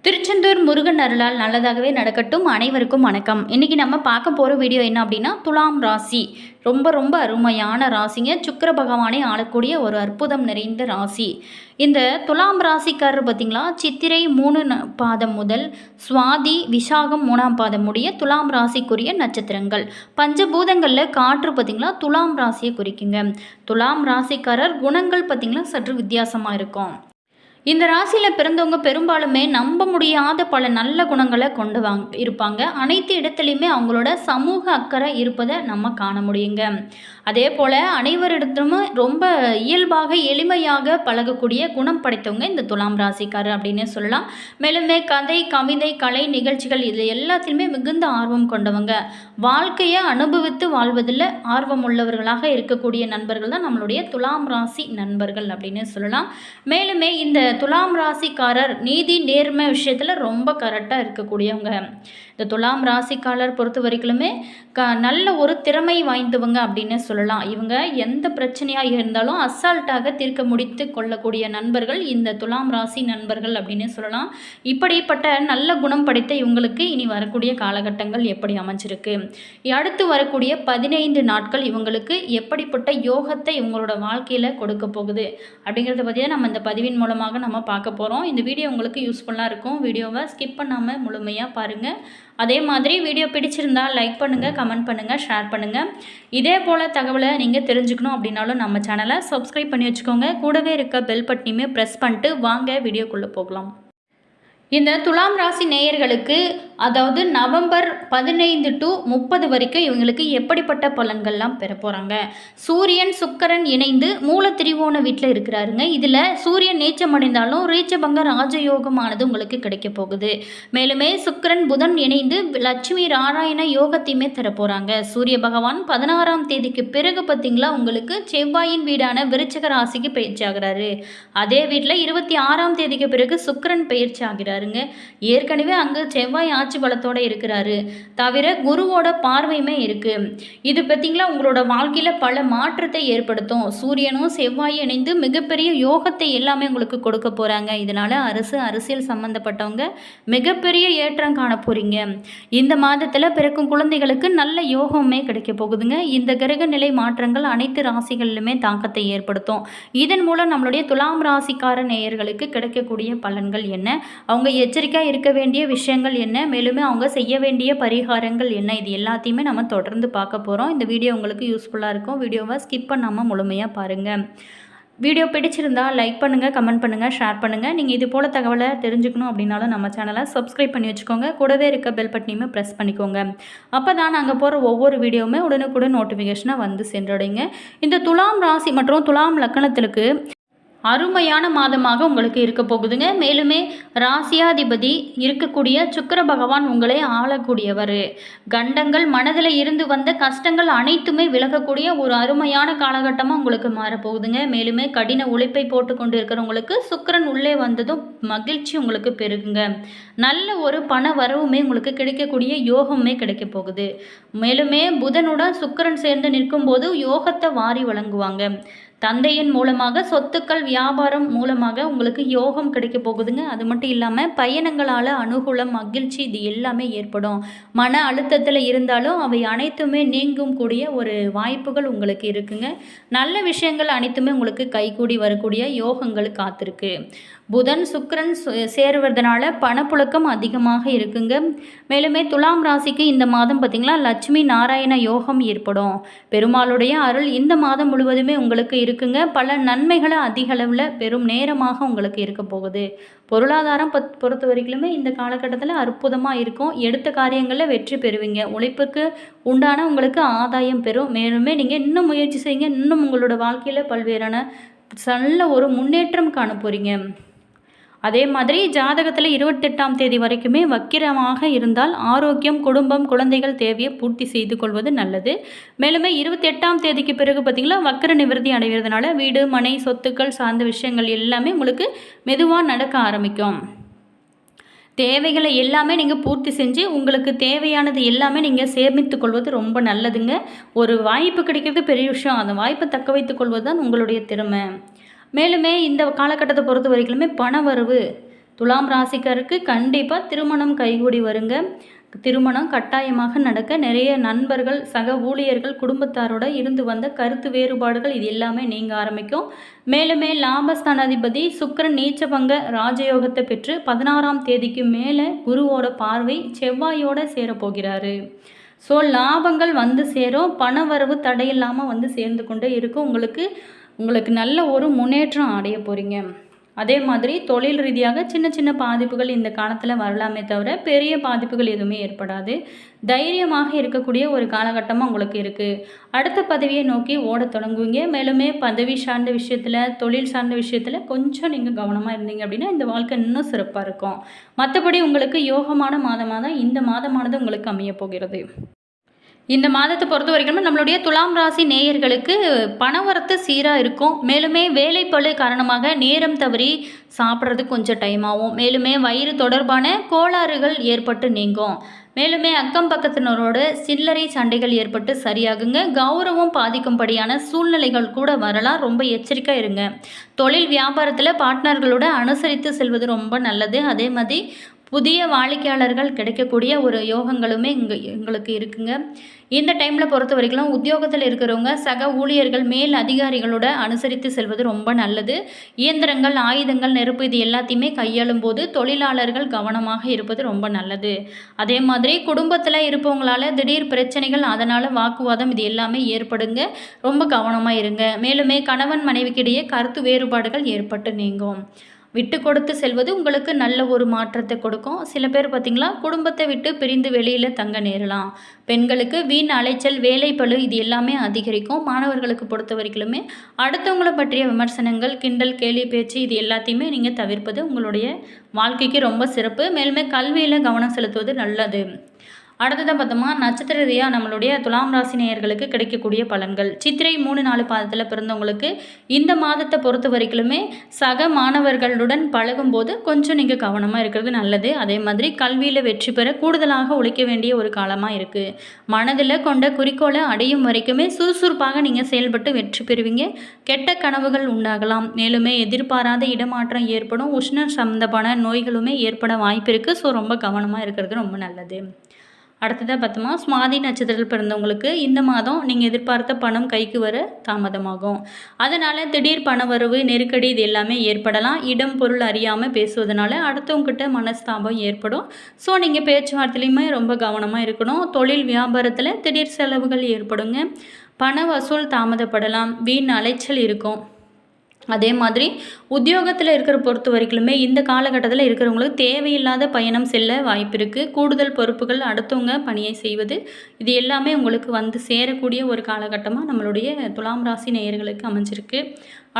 திருச்செந்தூர் முருகன் அருளால் நல்லதாகவே நடக்கட்டும். அனைவருக்கும் வணக்கம். இன்றைக்கி நம்ம பார்க்க போகிற வீடியோ என்ன அப்படின்னா, துலாம் ராசி. ரொம்ப ரொம்ப அருமையான ராசிங்க. சுக்கிர பகவானை ஆளக்கூடிய ஒரு அற்புதம் நிறைந்த ராசி. இந்த துலாம் ராசிக்காரர் பார்த்திங்களா, சித்திரை 3 பாதம் முதல் சுவாதி விசாகம் 3ஆம் பாதம் முடிய துலாம் ராசிக்குரிய நட்சத்திரங்கள். பஞ்சபூதங்களில் காற்று பார்த்திங்களா துலாம் ராசியை குறிக்குங்க. துலாம் ராசிக்காரர் குணங்கள் பார்த்திங்களா சற்று வித்தியாசமாக இருக்கும். இந்த ராசியில் பிறந்தவங்க பெரும்பாலுமே நம்ப முடியாத பல நல்ல குணங்களை கொண்டு இருப்பாங்க. அனைத்து இடத்துலையுமே அவங்களோட சமூக அக்கறை இருப்பதை நம்ம காண முடியுங்க. அதே போல் அனைவரிடத்திலுமே ரொம்ப இயல்பாக எளிமையாக பழகக்கூடிய குணம் படைத்தவங்க இந்த துலாம் ராசிக்காரர் அப்படின்னு சொல்லலாம். மேலுமே கதை, கவிதை, கலை நிகழ்ச்சிகள் இது எல்லாத்திலுமே மிகுந்த ஆர்வம் கொண்டவங்க. வாழ்க்கையை அனுபவித்து வாழ்வதில் ஆர்வம் உள்ளவர்களாக இருக்கக்கூடிய நண்பர்கள் தான் நம்மளுடைய துலாம் ராசி நண்பர்கள் அப்படின்னு சொல்லலாம். மேலுமே இந்த துலாம் ராசிக்காரர் நீதி நேர்மை விஷயத்தில் ரொம்ப கரெக்டாக இருக்கக்கூடியவங்க. இந்த துலாம் ராசிக்காரர் பொறுத்த வரைக்குமே நல்ல ஒரு திறமை வாய்ந்தவங்க அப்படின்னு சொல்லலாம். இவங்க எந்த பிரச்சனையாக இருந்தாலும் அசால்ட்டாக தீர்க்க முடித்து கொள்ளக்கூடிய நண்பர்கள் இந்த துலாம் ராசி நண்பர்கள் அப்படின்னு சொல்லலாம். இப்படிப்பட்ட நல்ல குணம் படைத்த இவங்களுக்கு இனி வரக்கூடிய காலகட்டங்கள் எப்படி அமைஞ்சிருக்கு, அடுத்து வரக்கூடிய 15 நாட்கள் இவங்களுக்கு எப்படிப்பட்ட யோகத்தை இவங்களோட வாழ்க்கையில் கொடுக்க போகுது அப்படிங்கிறத பற்றியே நம்ம இந்த பதிவின் மூலமாக நம்ம பார்க்க போகிறோம். இந்த வீடியோ உங்களுக்கு யூஸ்ஃபுல்லாக இருக்கும். வீடியோவை ஸ்கிப் பண்ணாமல் முழுமையாக பாருங்கள். அதே மாதிரி வீடியோ பிடிச்சிருந்தால் லைக் பண்ணுங்கள், கமெண்ட் பண்ணுங்கள், ஷேர் பண்ணுங்கள். இதே போல் தகவலை நீங்கள் தெரிஞ்சுக்கணும் அப்படின்னாலும் நம்ம சேனலை சப்ஸ்கிரைப் பண்ணி வச்சுக்கோங்க. கூடவே இருக்க பெல் பட்டனையுமே ப்ரெஸ் பண்ணிட்டு வாங்க வீடியோக்குள்ளே போகலாம். இந்த துலாம் ராசி நேயர்களுக்கு அதாவது நவம்பர் 15 to 30 வரைக்கும் இவங்களுக்கு எப்படிப்பட்ட பலன்கள்லாம் பெற போகிறாங்க. சூரியன் சுக்கிரன் இணைந்து மூல திரிவோண வீட்டில் இருக்கிறாருங்க. இதில் சூரியன் நீச்சம் அடைந்தாலும் ரீச்சபங்க ராஜயோகமானது உங்களுக்கு கிடைக்க போகுது. மேலுமே சுக்கிரன் புதன் இணைந்து லட்சுமி நாராயண யோகத்தையுமே தர போகிறாங்க. சூரிய பகவான் 16ஆம் தேதிக்கு பிறகு பார்த்திங்களா உங்களுக்கு செவ்வாயின் வீடான விருச்சிக ராசிக்கு பயிற்சி ஆகிறாரு. அதே வீட்டில் 26ஆம் தேதிக்கு பிறகு சுக்கிரன் பயிற்சி ஆகிறாருங்க. ஏற்கனவே அங்கு செவ்வாய் ஆட்சி பலத்தோட இருக்கிறாரு. தவிர குருவோட பார்வையுமே இருக்கு. இது பார்த்தீங்களா உங்களோட வாழ்க்கையில பல மாற்றத்தை ஏற்படுத்தும். சூரியனும் செவ்வாயும் இணைந்து மிகப்பெரிய யோகத்தை எல்லாமே உங்களுக்கு கொடுக்க போறாங்க. இதனால அரசியல் சம்பந்தப்பட்டவங்க மிகப்பெரிய ஏற்றம் காண போறீங்க. இந்த மாதத்துல பிறக்கும் குழந்தைகளுக்கு நல்ல யோகமே கிடைக்க போகுதுங்க. இந்த கிரக நிலை மாற்றங்கள் அனைத்து ராசிகளிலுமே தாக்கத்தை ஏற்படுத்தும். இதன் மூலம் நம்மளுடைய துலாம் ராசிக்கார நேயர்களுக்கு கிடைக்கக்கூடிய பலன்கள் என்ன, அவங்க எச்சரிக்கையாக இருக்க வேண்டிய விஷயங்கள் என்ன, மேலுமே அவங்க செய்ய வேண்டிய பரிகாரங்கள் என்ன, இது எல்லாத்தையுமே நம்ம தொடர்ந்து பார்க்க போகிறோம். இந்த வீடியோ உங்களுக்கு யூஸ்ஃபுல்லாக இருக்கும். வீடியோவை ஸ்கிப் பண்ணாமல் முழுமையாக பாருங்கள். வீடியோ பிடிச்சிருந்தால் லைக் பண்ணுங்கள், கமெண்ட் பண்ணுங்கள், ஷேர் பண்ணுங்கள். நீங்கள் இது போல் தகவலை தெரிஞ்சுக்கணும் அப்படின்னாலும் நம்ம சேனலை சப்ஸ்கிரைப் பண்ணி வச்சுக்கோங்க. கூடவே இருக்க பெல் பட்டனையுமே ப்ரெஸ் பண்ணிக்கோங்க. அப்போ தான் நாங்கள் போகிற ஒவ்வொரு வீடியோவுமே உடனுக்குடன் நோட்டிஃபிகேஷனாக வந்து சென்றடைங்க. இந்த துலாம் ராசி மற்றும் துலாம் லக்னத்திற்கு அருமையான மாதமாக உங்களுக்கு இருக்க போகுதுங்க. மேலுமே ராசியாதிபதி இருக்கக்கூடிய சுக்கிர பகவான் உங்களை ஆளக்கூடியவர். கண்டங்கள் மனதில் இருந்து வந்த கஷ்டங்கள் அனைத்துமே விலகக்கூடிய ஒரு அருமையான காலகட்டமாக உங்களுக்கு மாறப்போகுதுங்க. மேலுமே கடின உழைப்பை போட்டு கொண்டு இருக்கிறவங்களுக்கு சுக்கிரன் உள்ளே வந்ததும் மகிழ்ச்சி உங்களுக்கு பெருகுங்க. நல்ல ஒரு பண வரவுமே உங்களுக்கு கிடைக்கக்கூடிய யோகமே கிடைக்க போகுது. மேலுமே புதனுடன் சுக்கிரன் சேர்ந்து நிற்கும் போது யோகத்தை வாரி வழங்குவாங்க. தந்தையின் மூலமாக சொத்துக்கள் வியாபாரம் மூலமாக உங்களுக்கு யோகம் கிடைக்க போகுதுங்க. அது மட்டும் இல்லாமல் பயணங்களால் அனுகூலம் மகிழ்ச்சி இது எல்லாமே ஏற்படும். மன அழுத்தத்தில் இருந்தாலும் அவை அனைத்துமே நீங்கும் கூடிய ஒரு வாய்ப்புகள் உங்களுக்கு இருக்குங்க. நல்ல விஷயங்கள் அனைத்துமே உங்களுக்கு கைகூடி வரக்கூடிய யோகங்கள் காத்திருக்கு. புதன் சுக்கிரன் சேருவதனால பணப்புழக்கம் அதிகமாக இருக்குங்க. மேலுமே துலாம் ராசிக்கு இந்த மாதம் பார்த்திங்களா லட்சுமி நாராயண யோகம் ஏற்படும். பெருமாளுடைய அருள் இந்த மாதம் முழுவதுமே உங்களுக்கு இருக்குங்க. பல நன்மைகளை அதிக அளவில் பெரும் நேரமாக உங்களுக்கு இருக்க போகுது. பொருளாதாரம் பொறுத்த வரைக்குமே இந்த காலகட்டத்தில் அற்புதமாக இருக்கும். எடுத்த காரியங்களில் வெற்றி பெறுவீங்க. உழைப்புக்கு உண்டான உங்களுக்கு ஆதாயம் பெறும். மேலுமே நீங்கள் இன்னும் முயற்சி செய்யுங்க. இன்னும் உங்களோட வாழ்க்கையில் பல்வேறான நல்ல ஒரு முன்னேற்றம் காண போகிறீங்க. அதே மாதிரி ஜாதகத்தில் 28ஆம் தேதி வரைக்குமே வக்கிரமாக இருந்தால் ஆரோக்கியம், குடும்பம், குழந்தைகள் தேவையை பூர்த்தி செய்து கொள்வது நல்லது. மேலுமே 28ஆம் தேதிக்கு பிறகு பார்த்திங்களா வக்கர நிவர்த்தி அடைகிறதுனால வீடு, மனை, சொத்துக்கள் சார்ந்த விஷயங்கள் எல்லாமே உங்களுக்கு மெதுவாக நடக்க ஆரம்பிக்கும். தேவைகளை எல்லாமே நீங்கள் பூர்த்தி செஞ்சு உங்களுக்கு தேவையானது எல்லாமே நீங்கள் சேமித்து கொள்வது ரொம்ப நல்லதுங்க. ஒரு வாய்ப்பு கிடைக்கிறது பெரிய விஷயம். அந்த வாய்ப்பை தக்க வைத்து கொள்வது தான் உங்களுடைய திறமை. மேலுமே இந்த காலகட்டத்தை பொறுத்த வரைக்குமே பண வரவு துலாம் ராசிக்காருக்கு கண்டிப்பாக திருமணம் கைகூடி வருங்க. திருமணம் கட்டாயமாக நடக்க நிறைய நண்பர்கள், சக ஊழியர்கள், குடும்பத்தாரோட இருந்து வந்த கருத்து வேறுபாடுகள் இது எல்லாமே நீங்க ஆரம்பிக்கும். மேலுமே லாபஸ்தானாதிபதி சுக்கிரன் நீச்சபங்க ராஜயோகத்தை பெற்று 16ஆம் தேதிக்கு மேலே குருவோட பார்வை செவ்வாயோட சேரப்போகிறாரு. ஸோ லாபங்கள் வந்து சேரும், பணவரவு தடையில்லாமல் வந்து சேர்ந்து கொண்டே இருக்கும். உங்களுக்கு நல்ல ஒரு முன்னேற்றம் அடைய போகிறீங்க. அதே மாதிரி தொழில் ரீதியாக சின்ன சின்ன பாதிப்புகள் இந்த காலத்தில் வரலாமே தவிர பெரிய பாதிப்புகள் எதுவுமே ஏற்படாது. தைரியமாக இருக்கக்கூடிய ஒரு காலகட்டமாக உங்களுக்கு இருக்குது. அடுத்த பதவியை நோக்கி ஓட தொடங்குவீங்க. மேலுமே பதவி சார்ந்த விஷயத்தில், தொழில் சார்ந்த விஷயத்தில் கொஞ்சம் நீங்கள் கவனமாக இருந்தீங்க அப்படின்னா இந்த வாழ்க்கை இன்னும் சிறப்பாக இருக்கும். மற்றபடி உங்களுக்கு யோகமான மாதமாக தான் இந்த மாதமானது உங்களுக்கு அமைய போகிறது. இந்த மாதத்தை பொறுத்த வரைக்கும் நம்மளுடைய துலாம் ராசி நேயர்களுக்கு பணவரத்து சீராக இருக்கும். மேலுமே வேலைப்பளு காரணமாக நேரம் தவறி சாப்பிட்றதுக்கு கொஞ்சம் டைம் ஆகும். மேலுமே வயிறு தொடர்பான கோளாறுகள் ஏற்பட்டு நீங்கும். மேலுமே அக்கம் பக்கத்தினரோட சில்லறை சண்டைகள் ஏற்பட்டு சரியாகுங்க. கௌரவம் பாதிக்கும்படியான சூழ்நிலைகள் கூட வரலாம். ரொம்ப எச்சரிக்கையாக இருங்க. தொழில் வியாபாரத்தில் பார்ட்னர்களோட அனுசரித்து செல்வது ரொம்ப நல்லது. அதே மாதிரி புதிய வாடிக்கையாளர்கள் கிடைக்கக்கூடிய ஒரு யோகங்களுமே எங்களுக்கு இருக்குங்க. இந்த டைமில் பொறுத்த வரைக்கும் உத்தியோகத்தில் இருக்கிறவங்க சக ஊழியர்கள், மேல் அதிகாரிகளோட அனுசரித்து செல்வது ரொம்ப நல்லது. இயந்திரங்கள், ஆயுதங்கள், நெருப்பு இது எல்லாத்தையுமே கையாளும் போது தொழிலாளர்கள் கவனமாக இருப்பது ரொம்ப நல்லது. அதே மாதிரி குடும்பத்தில் இருப்பவங்களால திடீர் பிரச்சனைகள், அதனால் வாக்குவாதம் இது எல்லாமே ஏற்படுங்க. ரொம்ப கவனமாக இருங்க. மேலுமே கணவன் மனைவிக்கிடையே கருத்து வேறுபாடுகள் ஏற்பட்டு நீங்கும். விட்டு கொடுத்து செல்வது உங்களுக்கு நல்ல ஒரு மாற்றத்தை கொடுக்கும். சில பேர் பார்த்திங்களா குடும்பத்தை விட்டு பிரிந்து வெளியில் தங்க நேரலாம். பெண்களுக்கு வீண் அலைச்சல், வேலைப்பளு இது எல்லாமே அதிகரிக்கும். மாணவர்களுக்கு பொறுத்த வரைக்குமே அடுத்தவங்களை பற்றிய விமர்சனங்கள், கிண்டல், கேலி பேச்சு இது எல்லாத்தையுமே நீங்கள் தவிர்ப்பது உங்களுடைய வாழ்க்கைக்கு ரொம்ப சிறப்பு. மேலுமே கல்வியில் கவனம் செலுத்துவது நல்லது. அடுத்ததான் பார்த்தோமா நட்சத்திர ரீதியாக நம்மளுடைய துலாம் ராசி நேயர்களுக்கு கிடைக்கக்கூடிய பலன்கள். சித்திரை 3-4 பாதத்தில் பிறந்தவங்களுக்கு இந்த மாதத்தை பொறுத்த வரைக்குமே சக மாணவர்களுடன் பழகும்போது கொஞ்சம் நீங்கள் கவனமாக இருக்கிறது நல்லது. அதே மாதிரி கல்வியில் வெற்றி பெற கூடுதலாக உழைக்க வேண்டிய ஒரு காலமாக இருக்குது. மனதில் கொண்ட குறிக்கோளை அடையும் வரைக்குமே சுறுசுறுப்பாக நீங்கள் செயல்பட்டு வெற்றி பெறுவீங்க. கெட்ட கனவுகள் உண்டாகலாம். மேலுமே எதிர்பாராத இடமாற்றம் ஏற்படும். உஷ்ணம் சம்பந்தமான நோய்களுமே ஏற்பட வாய்ப்பு இருக்குது. ஸோ ரொம்ப கவனமாக இருக்கிறது ரொம்ப நல்லது. அடுத்ததாக பார்த்தோமா சுவாதி நட்சத்திரத்தில் பிறந்தவங்களுக்கு இந்த மாதம் நீங்கள் எதிர்பார்த்த பணம் கைக்கு வர தாமதமாகும். அதனால் திடீர் பணவரவு, நெருக்கடி இது எல்லாமே ஏற்படலாம். இடம் பொருள் அறியாமல் பேசுவதனால அடுத்தவங்ககிட்ட மனஸ்தாபம் ஏற்படும். ஸோ நீங்கள் பேச்சுவார்த்தையிலையுமே ரொம்ப கவனமாக இருக்கணும். தொழில் வியாபாரத்தில் திடீர் செலவுகள் ஏற்படுங்க. பண வசூல் தாமதப்படலாம். வீண் அலைச்சல் இருக்கும். அதே மாதிரி உத்தியோகத்தில் இருக்கிற பொறுத்த வரைக்குமே இந்த காலகட்டத்தில் இருக்கிறவங்களுக்கு தேவையில்லாத பயணம் செல்ல வாய்ப்பு இருக்குது. கூடுதல் பொறுப்புகள், அடுத்தவங்க பணியை செய்வது இது எல்லாமே உங்களுக்கு வந்து சேரக்கூடிய ஒரு காலகட்டமாக நம்மளுடைய துலாம் ராசி நேயர்களுக்கு அமைஞ்சிருக்கு.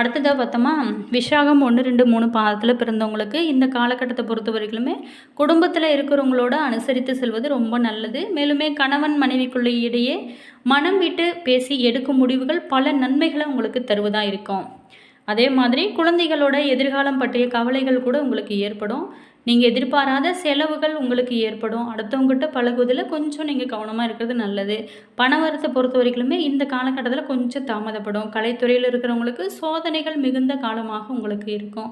அடுத்ததாக பார்த்தோமா விஷாகம் 1, 2, 3 பாதத்தில் பிறந்தவங்களுக்கு இந்த காலகட்டத்தை பொறுத்த வரைக்குமே குடும்பத்தில் இருக்கிறவங்களோட அனுசரித்து செல்வது ரொம்ப நல்லது. மேலுமே கணவன் மனைவிக்குள்ளே இடையே மனம் விட்டு பேசி எடுக்கும் முடிவுகள் பல நன்மைகளை உங்களுக்கு தருவதாக இருக்கும். அதே மாதிரி குழந்தைகளோட எதிர்காலம் பற்றிய கவலைகள் கூட உங்களுக்கு ஏற்படும். நீங்கள் எதிர்பாராத செலவுகள் உங்களுக்கு ஏற்படும். அடுத்தவங்ககிட்ட பழகுவதில் கொஞ்சம் நீங்கள் கவனமாக இருக்கிறது நல்லது. பணவரத்தை பொறுத்த வரைக்குமே இந்த காலகட்டத்தில் கொஞ்சம் தாமதப்படும். கலைத்துறையில் இருக்கிறவங்களுக்கு சோதனைகள் மிகுந்த காலமாக உங்களுக்கு இருக்கும்.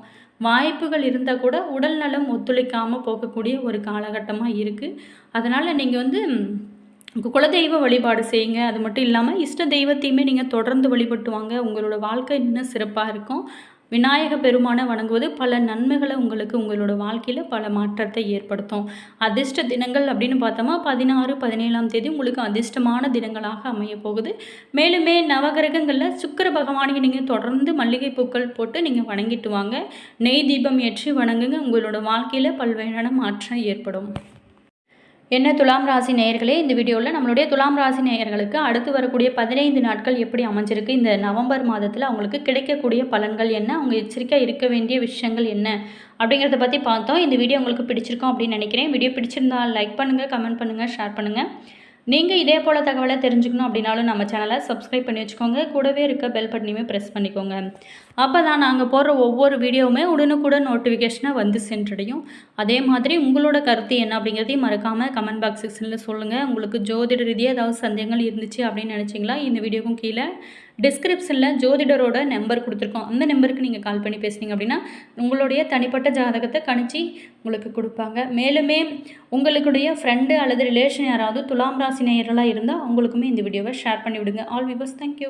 வாய்ப்புகள் இருந்தால் கூட உடல் நலம் ஒத்துழைக்காமல் போகக்கூடிய ஒரு காலகட்டமாக இருக்குது. அதனால் நீங்கள் குலதெய்வ வழிபாடு செய்யுங்க. அது மட்டும் இல்லாமல் இஷ்ட தெய்வத்தையுமே நீங்கள் தொடர்ந்து வழிபட்டு வாங்க. உங்களோட வாழ்க்கை இன்னும் சிறப்பாக இருக்கும். விநாயக பெருமானை வணங்குவது பல நன்மைகளை உங்களோட வாழ்க்கையில் பல மாற்றத்தை ஏற்படுத்தும். அதிர்ஷ்ட தினங்கள் அப்படின்னு பார்த்தோமா 16, 17ஆம் தேதி உங்களுக்கு அதிர்ஷ்டமான தினங்களாக அமைய போகுது. மேலுமே நவகிரகங்களில் சுக்கிர பகவானை நீங்கள் தொடர்ந்து மல்லிகை பூக்கள் போட்டு நீங்கள் வணங்கிட்டு வாங்க. நெய் தீபம் ஏற்றி வணங்குங்க. உங்களோட வாழ்க்கையில் பல்வேறான மாற்றம் ஏற்படும். என்ன துலாம் ராசி நேயர்களே, இந்த வீடியோவில் நம்மளுடைய துலாம் ராசி நேயர்களுக்கு அடுத்து வரக்கூடிய 15 நாட்கள் எப்படி அமைஞ்சிருக்கு, இந்த நவம்பர் மாதத்தில் அவங்களுக்கு கிடைக்கக்கூடிய பலன்கள் என்ன, அவங்க எச்சரிக்கையாக இருக்க வேண்டிய விஷயங்கள் என்ன அப்படிங்கிறத பற்றி பார்த்தோம். இந்த வீடியோ உங்களுக்கு பிடிச்சிருக்கோம் அப்படின்னு நினைக்கிறேன். வீடியோ பிடிச்சிருந்தால் லைக் பண்ணுங்கள், கமெண்ட் பண்ணுங்கள், ஷேர் பண்ணுங்கள். நீங்கள் இதே போல் தகவலை தெரிஞ்சுக்கணும் அப்படின்னாலும் நம்ம சேனலை சப்ஸ்கிரைப் பண்ணி வச்சுக்கோங்க. கூடவே இருக்க பெல் பட்டனையுமே ப்ரெஸ் பண்ணிக்கோங்க. அப்போ தான் நாங்கள் போடுற ஒவ்வொரு வீடியோவுமே உடனுக்குடன் நோட்டிஃபிகேஷனாக வந்து சென்றடையும். அதே மாதிரி உங்களோட கருத்து என்ன அப்படிங்கிறதையும் மறக்காமல் கமெண்ட் பாக்ஸ் செக்ஷனில் சொல்லுங்கள். உங்களுக்கு ஜோதிட ரீதியாக ஏதாவது சந்தேகங்கள் இருந்துச்சு அப்படின்னு நினச்சிங்களா, இந்த வீடியோக்கும் கீழே டிஸ்கிரிப்ஷனில் ஜோதிடரோட நம்பர் கொடுத்துருக்கோம். அந்த நம்பருக்கு நீங்கள் கால் பண்ணி பேசுனீங்க அப்படின்னா உங்களுடைய தனிப்பட்ட ஜாதகத்தை கணிச்சு உங்களுக்கு கொடுப்பாங்க. மேலுமே உங்களுடைய ஃப்ரெண்டு அல்லது ரிலேஷன் யாராவது துலாம் ராசி நேயர்களாக இருந்தால் அவங்களுக்குமே இந்த வீடியோவை ஷேர் பண்ணி விடுங்க. All viewers, thank you.